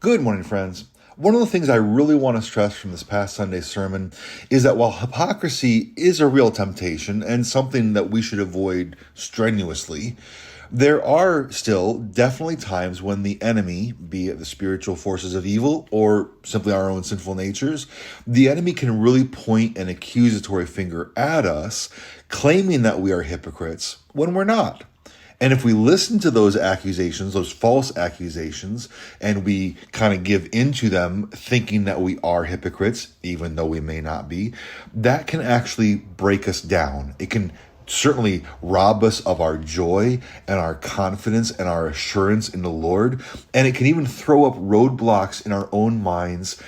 Good morning, friends. One of the things I really want to stress from this past Sunday's sermon is that while hypocrisy is a real temptation and something that we should avoid strenuously, there are still definitely times when the enemy, be it the spiritual forces of evil or simply our own sinful natures, the enemy can really point an accusatory finger at us, claiming that we are hypocrites when we're not. And if we listen to those accusations, those false accusations, and we kind of give into them thinking that we are hypocrites, even though we may not be, that can actually break us down. It can certainly rob us of our joy and our confidence and our assurance in the Lord. And it can even throw up roadblocks in our own minds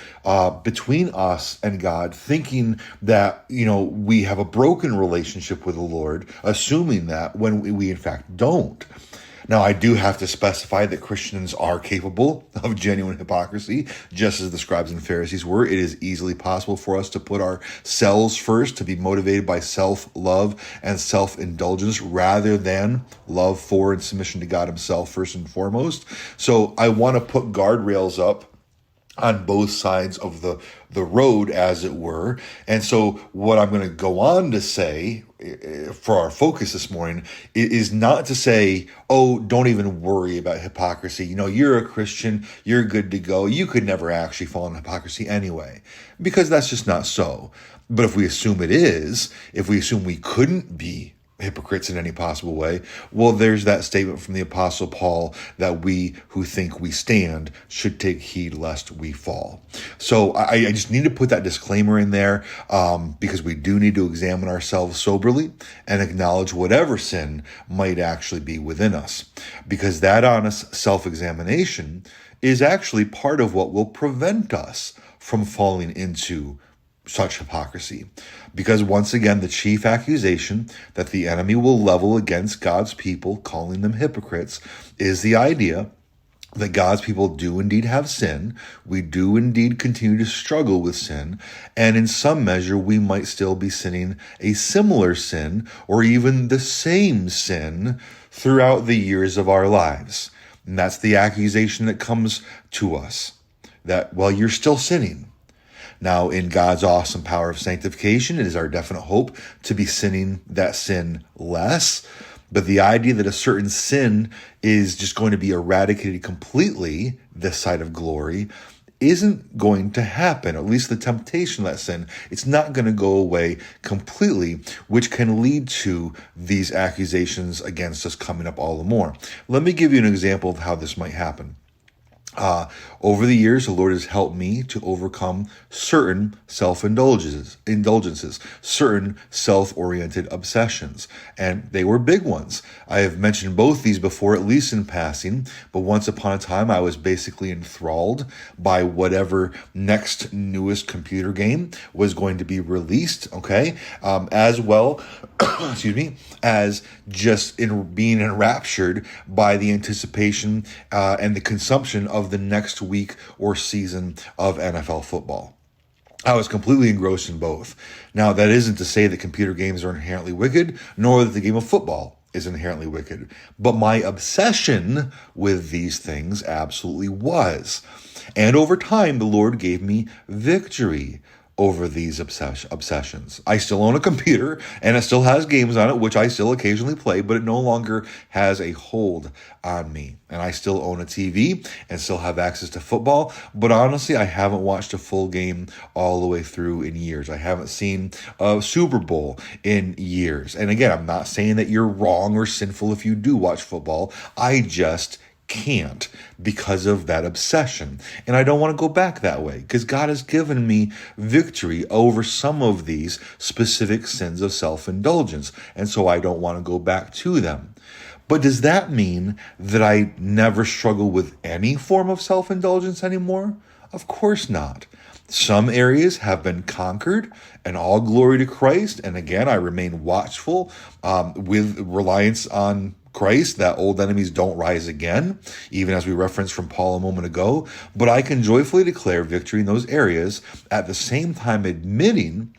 between us and God, thinking that, we have a broken relationship with the Lord, assuming that when we in fact don't. Now, I do have to specify that Christians are capable of genuine hypocrisy, just as the scribes and Pharisees were. It is easily possible for us to put ourselves first, to be motivated by self-love and self-indulgence rather than love for and submission to God himself first and foremost. So I want to put guardrails up on both sides of the road, as it were. And so what I'm going to go on to say for our focus this morning is not to say, oh, don't even worry about hypocrisy. You're a Christian, you're good to go. You could never actually fall into hypocrisy anyway, because that's just not so. But if we assume it is, if we assume we couldn't be hypocrites in any possible way, well, there's that statement from the Apostle Paul that we who think we stand should take heed lest we fall. So I just need to put that disclaimer in there because we do need to examine ourselves soberly and acknowledge whatever sin might actually be within us, because that honest self-examination is actually part of what will prevent us from falling into such hypocrisy. Because once again, the chief accusation that the enemy will level against God's people, calling them hypocrites, is the idea that God's people do indeed have sin. We do indeed continue to struggle with sin. And in some measure, we might still be sinning a similar sin or even the same sin throughout the years of our lives. And that's the accusation that comes to us, that, well, you're still sinning. Now, in God's awesome power of sanctification, it is our definite hope to be sinning that sin less. But the idea that a certain sin is just going to be eradicated completely this side of glory isn't going to happen. At least the temptation of that sin, it's not going to go away completely, which can lead to these accusations against us coming up all the more. Let me give you an example of how this might happen. Over the years, the Lord has helped me to overcome certain self-indulgences, certain self-oriented obsessions, and they were big ones. I have mentioned both these before, at least in passing, but once upon a time, I was basically enthralled by whatever next newest computer game was going to be released, as well, as just in being enraptured by the anticipation and the consumption of the next week or season of NFL football. I was completely engrossed in both. Now, that isn't to say that computer games are inherently wicked, nor that the game of football is inherently wicked. But my obsession with these things absolutely was. And over time, the Lord gave me victory over these obsessions. I still own a computer, and it still has games on it, which I still occasionally play, but it no longer has a hold on me. And I still own a TV and still have access to football, but honestly, I haven't watched a full game all the way through in years. I haven't seen a Super Bowl in years. And again, I'm not saying that you're wrong or sinful if you do watch football. I just can't because of that obsession. And I don't want to go back that way because God has given me victory over some of these specific sins of self-indulgence. And so I don't want to go back to them. But does that mean that I never struggle with any form of self-indulgence anymore? Of course not. Some areas have been conquered, and all glory to Christ. And again, I remain watchful with reliance on Christ, that old enemies don't rise again, even as we referenced from Paul a moment ago. But I can joyfully declare victory in those areas, at the same time admitting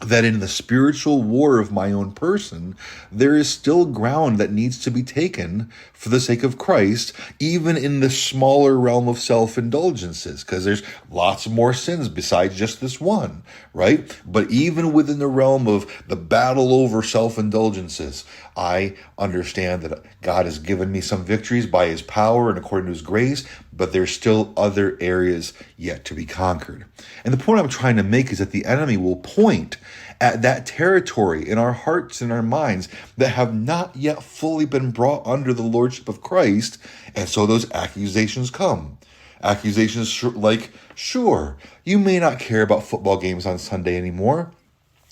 that in the spiritual war of my own person, there is still ground that needs to be taken for the sake of Christ, even in the smaller realm of self-indulgences, because there's lots more sins besides just this one, right? But even within the realm of the battle over self-indulgences, I understand that God has given me some victories by his power and according to his grace, but there's still other areas yet to be conquered. And the point I'm trying to make is that the enemy will point at that territory in our hearts and our minds that have not yet fully been brought under the lordship of Christ. And so those accusations come. Accusations like, sure, you may not care about football games on Sunday anymore,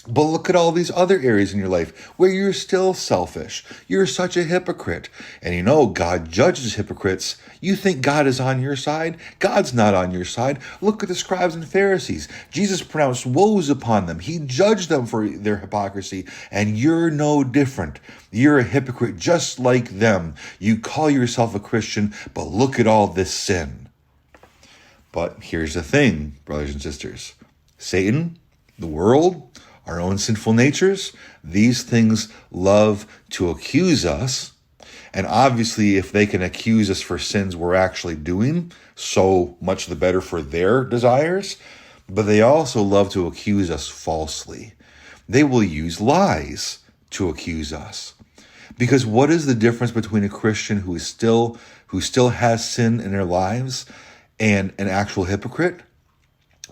but look at all these other areas in your life where you're still selfish. You're such a hypocrite. And you know, God judges hypocrites. You think God is on your side? God's not on your side. Look at the scribes and Pharisees. Jesus pronounced woes upon them. He judged them for their hypocrisy. And you're no different. You're a hypocrite just like them. You call yourself a Christian, but look at all this sin. But here's the thing, brothers and sisters. Satan, the world, our own sinful natures, these things love to accuse us. And obviously, if they can accuse us for sins we're actually doing, so much the better for their desires. But they also love to accuse us falsely. They will use lies to accuse us. Because what is the difference between a Christian who still has sin in their lives and an actual hypocrite?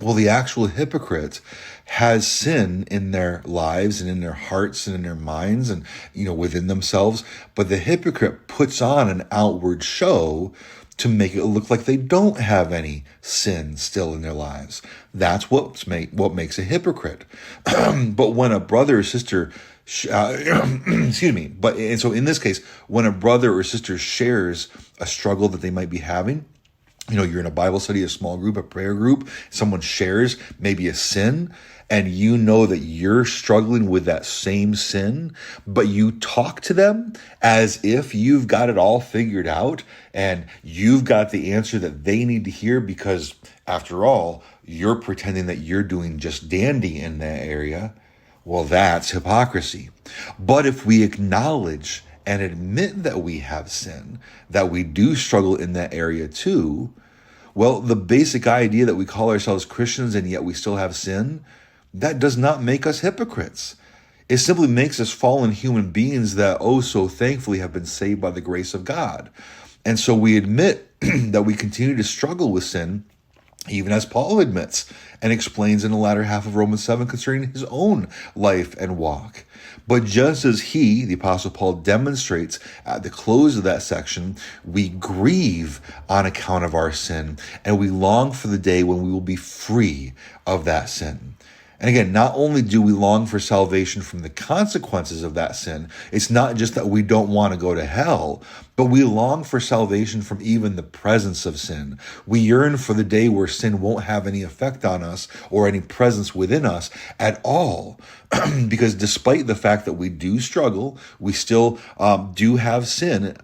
Well, the actual hypocrite has sin in their lives and in their hearts and in their minds and, within themselves. But the hypocrite puts on an outward show to make it look like they don't have any sin still in their lives. That's what makes a hypocrite. But when a brother or sister, excuse me, and so in this case, when a brother or sister shares a struggle that they might be having, you're in a Bible study, a small group, a prayer group, someone shares maybe a sin, and you know that you're struggling with that same sin, but you talk to them as if you've got it all figured out and you've got the answer that they need to hear because, after all, you're pretending that you're doing just dandy in that area. Well, that's hypocrisy. But if we acknowledge and admit that we have sin, that we do struggle in that area too, well, the basic idea that we call ourselves Christians and yet we still have sin, that does not make us hypocrites. It simply makes us fallen human beings that so thankfully have been saved by the grace of God. And so we admit that we continue to struggle with sin, even as Paul admits and explains in the latter half of Romans 7 concerning his own life and walk. But just as he, the Apostle Paul, demonstrates at the close of that section, we grieve on account of our sin, and we long for the day when we will be free of that sin. And again, not only do we long for salvation from the consequences of that sin, it's not just that we don't want to go to hell, but we long for salvation from even the presence of sin. We yearn for the day where sin won't have any effect on us or any presence within us at all. Because despite the fact that we do struggle, we still do have sin,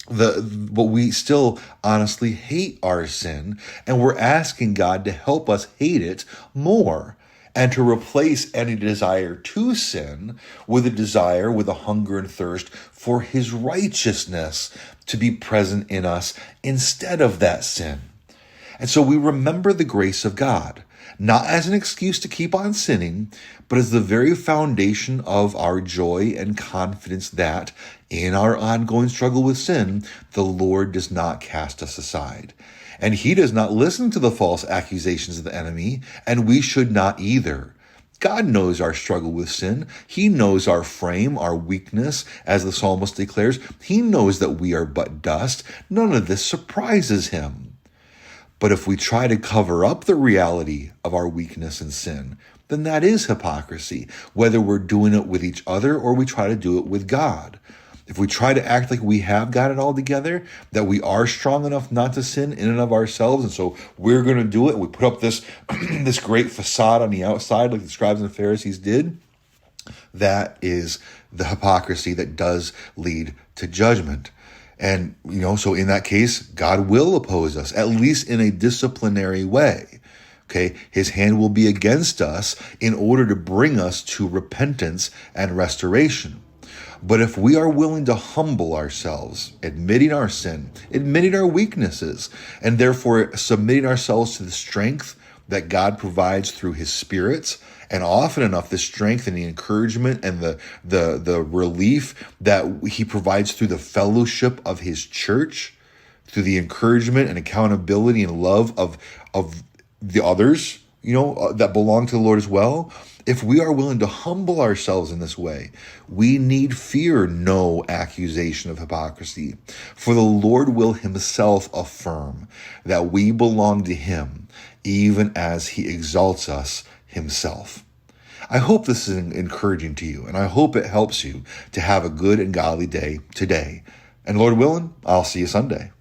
but we still honestly hate our sin, and we're asking God to help us hate it more, and to replace any desire to sin with a hunger and thirst for his righteousness to be present in us instead of that sin. And so we remember the grace of God, not as an excuse to keep on sinning, but as the very foundation of our joy and confidence that in our ongoing struggle with sin, the Lord does not cast us aside. And he does not listen to the false accusations of the enemy, and we should not either. God knows our struggle with sin. He knows our frame, our weakness, as the psalmist declares. He knows that we are but dust. None of this surprises him. But if we try to cover up the reality of our weakness and sin, then that is hypocrisy, whether we're doing it with each other or we try to do it with God. If we try to act like we have got it all together, that we are strong enough not to sin in and of ourselves, and so we're going to do it, and we put up this this great facade on the outside like the scribes and Pharisees did, that is the hypocrisy that does lead to judgment. And, so in that case, God will oppose us, at least in a disciplinary way. Okay, his hand will be against us in order to bring us to repentance and restoration. But if we are willing to humble ourselves, admitting our sin, admitting our weaknesses, and therefore submitting ourselves to the strength that God provides through his spirits, and often enough the strength and the encouragement and the relief that he provides through the fellowship of his church, through the encouragement and accountability and love of the others, that belong to the Lord as well. If we are willing to humble ourselves in this way, we need fear no accusation of hypocrisy. For the Lord will himself affirm that we belong to him, even as he exalts us himself. I hope this is encouraging to you, and I hope it helps you to have a good and godly day today. And Lord willing, I'll see you Sunday.